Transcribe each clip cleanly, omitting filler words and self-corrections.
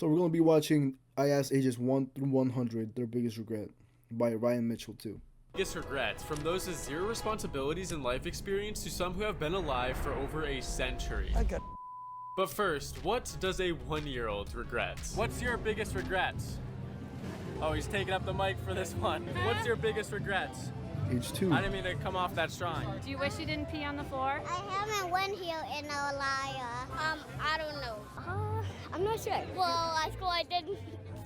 So we're gonna be watching I Asked Ages 1 through 100 Their Biggest Regret by Ryan Mitchell too. Biggest regrets, from those with zero responsibilities and life experience to some who have been alive for over a century. But first, what does a 1-year-old regret? What's your biggest regret? Oh, he's taking up the mic for this one. What's your biggest regret? Age 2. I didn't mean to come off that strong. Do you wish you didn't pee on the floor? I haven't went here in a while. I don't know. I'm not sure. Well, at school I did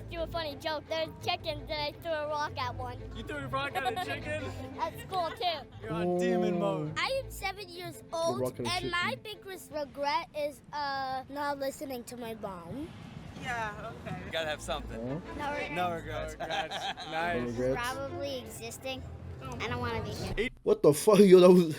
do a funny joke. There's chickens and I threw a rock at one. You threw a rock at a chicken? At school too. You're on demon mode. I am 7 years old rock at a and my chicken. biggest regret is not listening to my mom. Yeah, okay. You gotta have something. No regrets. No Nice. regrets. Probably existing. I don't want to be here. What the fuck, yo?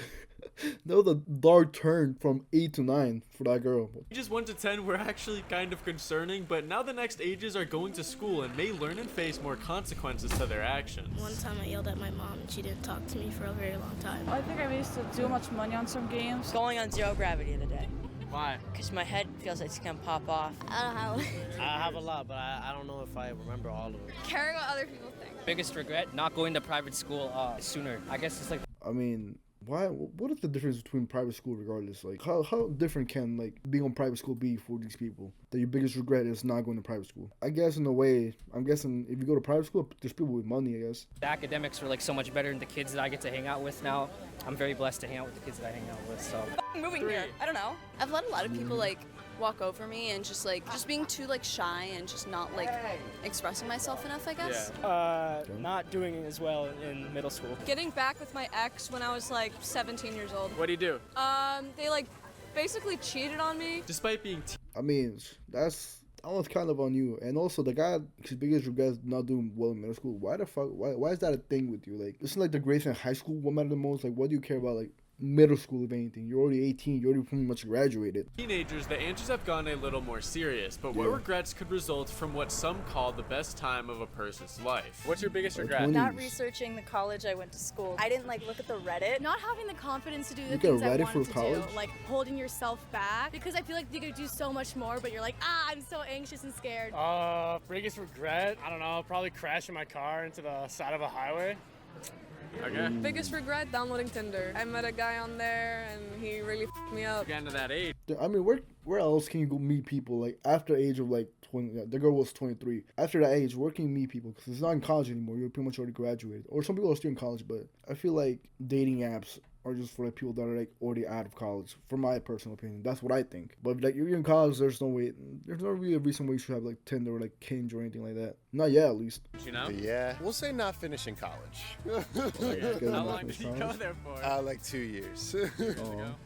That was a dark turn from 8 to 9 for that girl. Ages 1 to 10 were actually kind of concerning, but now the next ages are going to school and may learn and face more consequences to their actions. One time I yelled at my mom and she didn't talk to me for a very long time. I think I wasted too much money on some games. Going on zero gravity the other day. Why? Because my head feels like it's gonna pop off. I don't know. I have a lot, but I don't know if I remember all of them. Caring what other people think. Biggest regret, not going to private school sooner. I guess it's like I mean, why? What is the difference between private school, regardless? Like, how different can like being on private school be for these people? That your biggest regret is not going to private school. I guess in a way, I'm guessing if you go to private school, there's people with money. I guess. the academics were like so much better than the kids that I get to hang out with now. I'm very blessed to hang out with the kids that I hang out with. So Moving here. I don't know. I've let a lot of people like walk over me and just being too like shy and just not like expressing myself enough, I guess. Not doing as well in middle school. Getting back with my ex when I was like 17 years old. What do you do? They like basically cheated on me. Despite being I mean, that was kind of on you. And also, the guy, his biggest regret is not doing well in middle school. Why the fuck? Why is that a thing with you? Like, isn't like the grades in high school what matter the most? Like, what do you care about like middle school, if anything? You're already 18. You already pretty much graduated. teenagers, the answers have gone a little more serious, but what Yeah. regrets could result from what some call the best time of a person's life? What's your biggest Like regret? 20s. Not researching the college I went to school. I didn't like look at the Reddit. Not having the confidence to do the You things get I ready wanted for to college? do, like holding yourself back, because I feel like you could do so much more, but you're like, I'm so anxious and scared. Biggest regret? I don't know. Probably crashing my car into the side of a highway. Okay. Biggest regret, downloading Tinder. I met a guy on there and he really f***ed me up. Getting to that age. I mean, where else can you go meet people like after the age of like 20? The girl was 23. After that age, where can you meet people? Because it's not in college anymore. You're pretty much already graduated. Or some people are still in college, but I feel like dating apps are just for like people that are like already out of college. For my personal opinion, that's what I think. But if, like you're in college, there's no really a reason why you should have like Tinder or like Hinge or anything like that. Not yet, at least. You know? Yeah, we'll say not finishing college. Good How enough long in did you go college. there for? Like 2 years.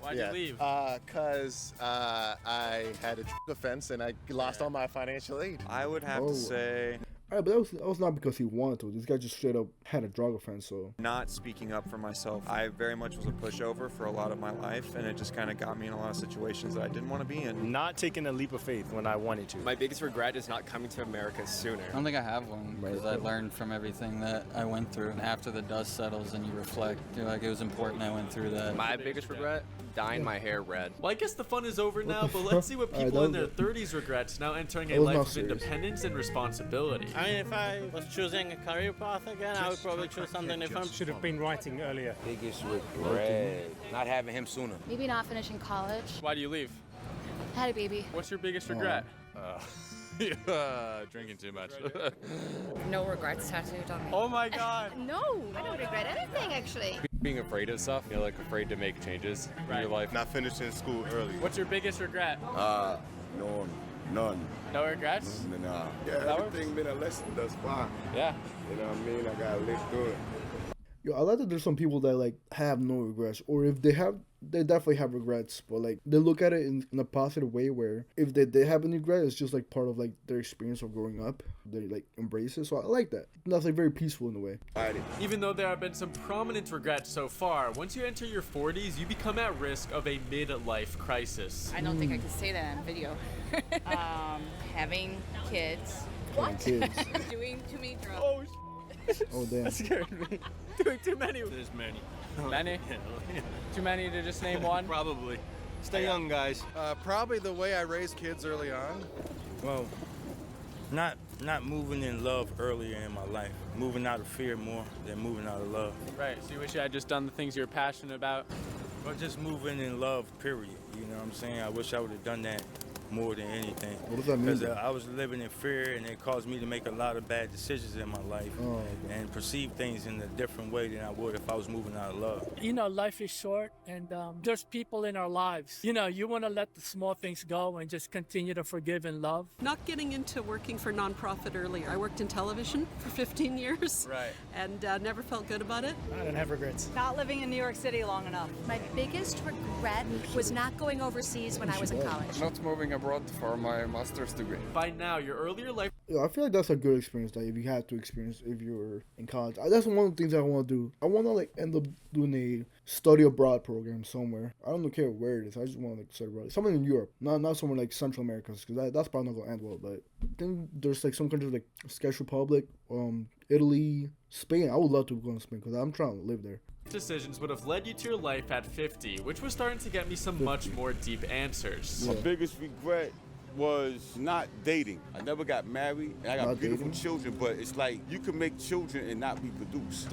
Why'd you leave? Cause I had a offense and I lost all my financial aid. I would have Oh. to say Alright, but that was not because he wanted to. This guy just straight up had a drug offense, so. not speaking up for myself. I very much was a pushover for a lot of my life, and it just kind of got me in a lot of situations that I didn't want to be in. Not taking a leap of faith when I wanted to. My biggest regret is not coming to America sooner. I don't think I have one because I learned from everything that I went through. And after the dust settles and you reflect, you're like, it was important I went through that. My biggest regret? Dyeing my hair red. Well, I guess the fun is over now, but let's see what Alright, people in that their was 30s regrets now entering that a was life not of serious. independence and responsibility. I mean, if I was choosing a career path again, I would probably choose something different. Should have been writing earlier. Biggest regret, not having him sooner. Maybe not finishing college. Why do you leave? Had a baby. What's your biggest regret? Drinking too much. No regrets tattooed on me. Oh my god. No, I don't regret anything actually. Being afraid of stuff, like afraid to make changes in your life. Not finishing school early. What's your biggest regret? None. No regrets? Nah. That works? been a lesson thus far. Yeah. You know what I mean? I gotta live through it. Yo, I like that there's some people that like have no regrets, or if they have, they definitely have regrets, but like they look at it in a positive way where if they have any regret, it's just like part of like their experience of growing up. They like embrace it, so I like that. That's like very peaceful in a way. Even though there have been some prominent regrets so far, once you enter your 40s, you become at risk of a midlife crisis. I don't think I can say that on video. Having kids. What? Kids. Doing too many drugs. Oh, Oh damn. that scared me. Doing too many. There's many. Many? Too many to just name one? Probably. Stay young, guys. Probably the way I raised kids early on. Well, Not moving in love earlier in my life. Moving out of fear more than moving out of love. Right, so you wish you had just done the things you're passionate about? Or just moving in love, period. You know what I'm saying? I wish I would have done that more than anything. What does that mean? Because I was living in fear, and it caused me to make a lot of bad decisions in my life and perceive things in a different way than I would if I was moving out of love. You know, life is short, and there's people in our lives. You know, you want to let the small things go and just continue to forgive and love. Not getting into working for nonprofit earlier. I worked in television for 15 years. Right. And never felt good about it. I don't have regrets. Not living in New York City long enough. My biggest regret was not going overseas when I was in college. Not moving abroad for my master's degree. By now, your earlier life... Yeah, I feel like that's a good experience that if you had to experience if you were in college. That's one of the things I want to do. I want to like end up doing a study abroad program somewhere. I don't care where it is. I just want to like study abroad. Somewhere in Europe, not somewhere like Central America, because that's probably not gonna end well. But I think there's like some countries like Czech Republic, Italy, Spain. I would love to go to Spain because I'm trying to live there. Decisions would have led you to your life at 50, which was starting to get me some much more deep answers. My biggest regret was not dating. I never got married, and I got beautiful children, but it's like you can make children and not reproduce.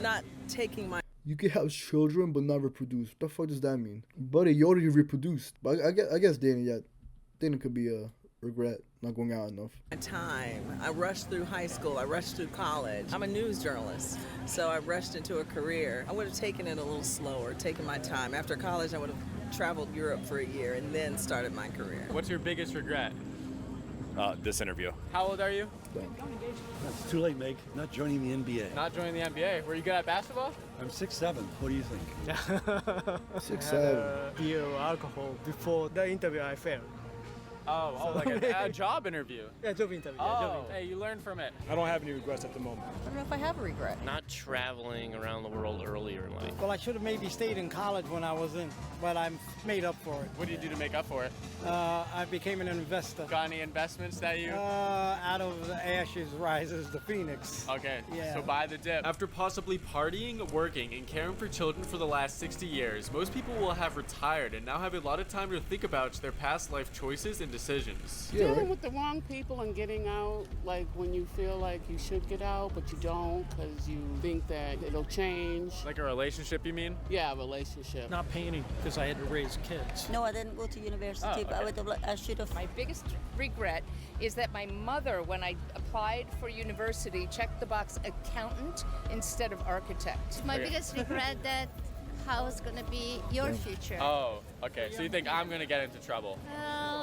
Not taking my... You can have children but not reproduce. What the fuck does that mean? Buddy, you already reproduced. But I guess dating could be a regret, not going out enough. Time. I rushed through high school. I rushed through college. I'm a news journalist, so I rushed into a career. I would have taken it a little slower, taken my time. After college, I would have traveled Europe for a year and then started my career. What's your biggest regret? This interview. How old are you? It's too late, Meg. Not joining the NBA. Not joining the NBA. Were you good at basketball? I'm 6'7". What do you think? 6'7". Beer or alcohol before the interview I failed. Like a job interview. Yeah, job interview. Hey, you learned from it. I don't have any regrets at the moment. I don't know if I have a regret. Not traveling around the world earlier in life. Well, I should have maybe stayed in college when I was in, but I'm made up for it. What do you do to make up for it? I became an investor. Got any investments that you... Out of the ashes rises the phoenix. Okay, yeah. So buy the dip. After possibly partying, working, and caring for children for the last 60 years, most people will have retired and now have a lot of time to think about their past life choices and decisions. Dealing with the wrong people and getting out, like when you feel like you should get out, but you don't because you think that it'll change. Like a relationship, you mean? Yeah, a relationship. Not painting because I had to raise kids. No, I didn't go to university, but I should have. My biggest regret is that my mother, when I applied for university, checked the box accountant instead of architect. My biggest regret that how it's gonna be your future. Oh, okay. So you think I'm gonna get into trouble?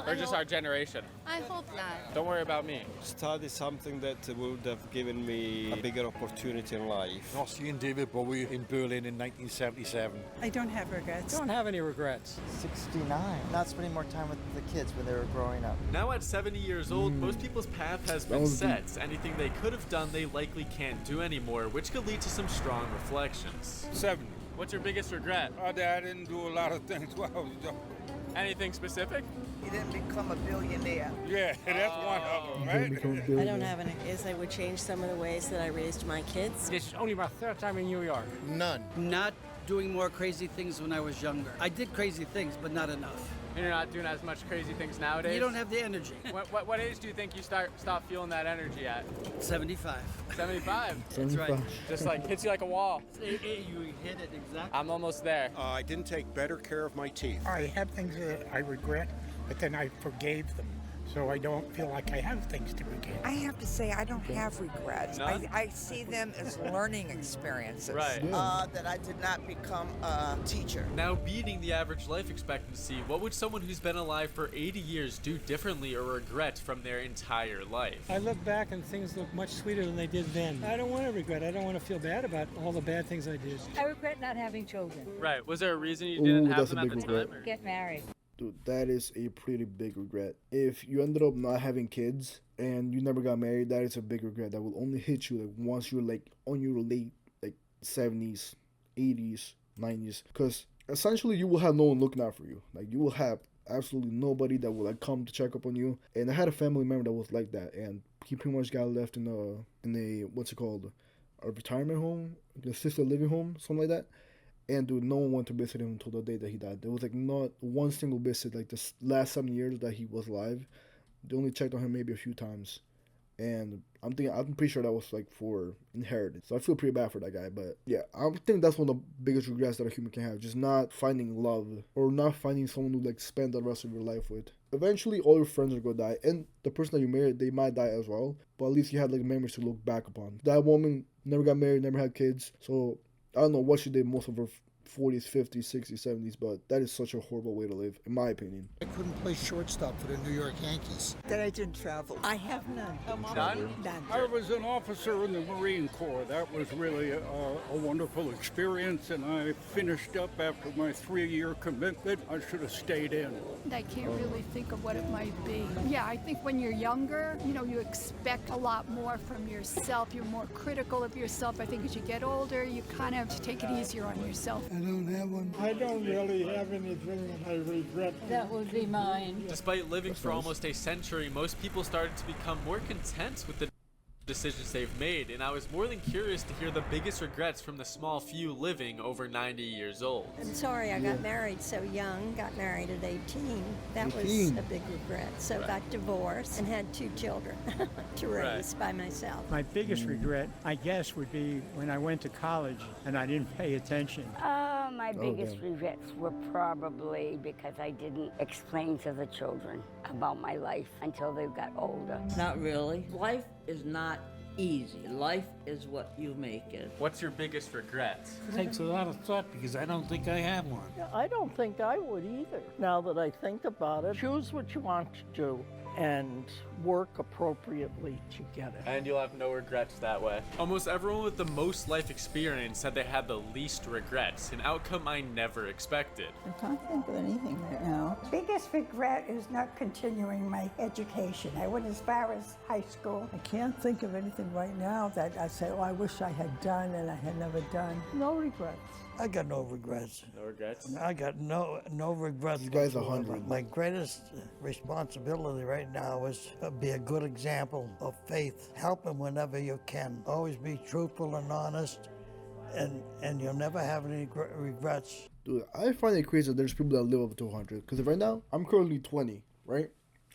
Or just our generation? I hope not. Don't worry about me. Study something that would have given me a bigger opportunity in life. Not seeing David Bowie in Berlin in 1977. I don't have regrets. Don't have any regrets. 69. Not spending more time with the kids when they were growing up. Now at 70 years old, most people's path has been set. Anything they could have done, they likely can't do anymore, which could lead to some strong reflections. 70. What's your biggest regret? I didn't do a lot of things while I was young. Anything specific? You didn't become a billionaire. Yeah, that's one of them, right? I don't have any. Is I would change some of the ways that I raised my kids. This is only my third time in New York. None. Not doing more crazy things when I was younger. I did crazy things, but not enough. And you're not doing as much crazy things nowadays? You don't have the energy. What age do you think you stop feeling that energy at? 75. 75? That's right. Just like hits you like a wall. You hit it exactly. I'm almost there. I didn't take better care of my teeth. I have things that I regret, but then I forgave them. So I don't feel like I have things to forgive. I have to say I don't have regrets. None? I see them as learning experiences. Right. That I did not become a teacher. Now beating the average life expectancy, what would someone who's been alive for 80 years do differently or regret from their entire life? I look back and things look much sweeter than they did then. I don't want to regret. I don't want to feel bad about all the bad things I did. I regret not having children. Right. Was there a reason you didn't have them at the time? Or? Get married. Dude, that is a pretty big regret. If you ended up not having kids and you never got married, that is a big regret that will only hit you like once you're like on your late like 70s, 80s, 90s. Because essentially you will have no one looking out for you. Like you will have absolutely nobody that will like come to check up on you. And I had a family member that was like that, and he pretty much got left in a what's it called, a retirement home, assisted living home, something like that. And dude, no one wanted to visit him until the day that he died. There was like not one single visit like the last 7 years that he was alive. They only checked on him maybe a few times. and I'm pretty sure that was like for inheritance. So I feel pretty bad for that guy. But yeah, I think that's one of the biggest regrets that a human can have, just not finding love or not finding someone to like spend the rest of your life with. Eventually, all your friends are gonna die, and the person that you married, they might die as well. But at least you had like memories to look back upon. That woman never got married, never had kids. So I don't know what she did most of her 40s, 50s, 60s, 70s, but that is such a horrible way to live, in my opinion. I couldn't play shortstop for the New York Yankees. That I didn't travel. I have none. None? None. I was an officer in the Marine Corps. That was really a wonderful experience, and I finished up after my 3-year commitment. I should have stayed in. I can't really think of what it might be. Yeah, I think when you're younger, you expect a lot more from yourself. You're more critical of yourself. I think as you get older, you kind of take it easier on yourself. I don't have one. I don't really have anything that I regret. That would be mine. Despite living for almost a century, most people started to become more content with the decisions they've made, and I was more than curious to hear the biggest regrets from the small few living over 90 years old. I'm sorry I got married so young, got married at 18. That was a big regret. So got divorced and had 2 children to raise by myself. My biggest regret, I guess, would be when I went to college and I didn't pay attention. My biggest regrets were probably because I didn't explain to the children about my life until they got older. Not really. Life is not easy. Life is what you make it. What's your biggest regret? It takes a lot of thought because I don't think I have one. I don't think I would either. Now that I think about it, choose what you want to do and work appropriately to get it. And you'll have no regrets that way. Almost everyone with the most life experience said they had the least regrets, an outcome I never expected. I can't think of anything right now. Biggest regret is not continuing my education. I went as far as high school. I can't think of anything right now that I say, oh, I wish I had done and I had never done. No regrets. I got no regrets. No regrets? I got no regrets. You guys are 100. My greatest responsibility right now is to be a good example of faith. Help them whenever you can. Always be truthful and honest, and you'll never have any regrets. Dude, I find it crazy that there's people that live up to 100. Because right now, I'm currently 20, right?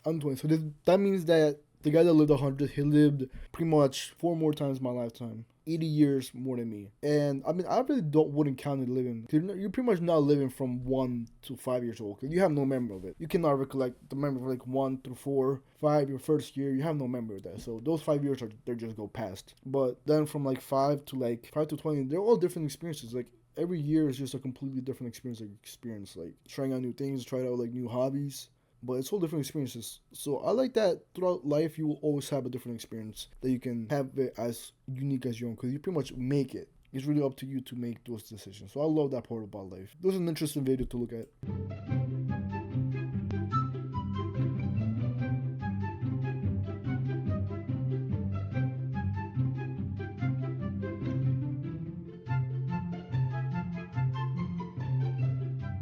I'm 20. So that means that the guy that lived 100, he lived pretty much 4 more times my lifetime. 80 years more than me. And I mean, I really wouldn't count it living. You're pretty much not living from 1 to 5 years old. You have no memory of it. You cannot recollect the memory of like 1 through 4, 5, your first year. You have no memory of that. So those 5 years they just go past. But then from like 5 to 20, they're all different experiences. Like every year is just a completely different experience. Like trying out new things, trying out like new hobbies. But it's all different experiences. So I like that throughout life, you will always have a different experience that you can have it as unique as your own, because you pretty much make it. It's really up to you to make those decisions. So I love that part about life. This is an interesting video to look at.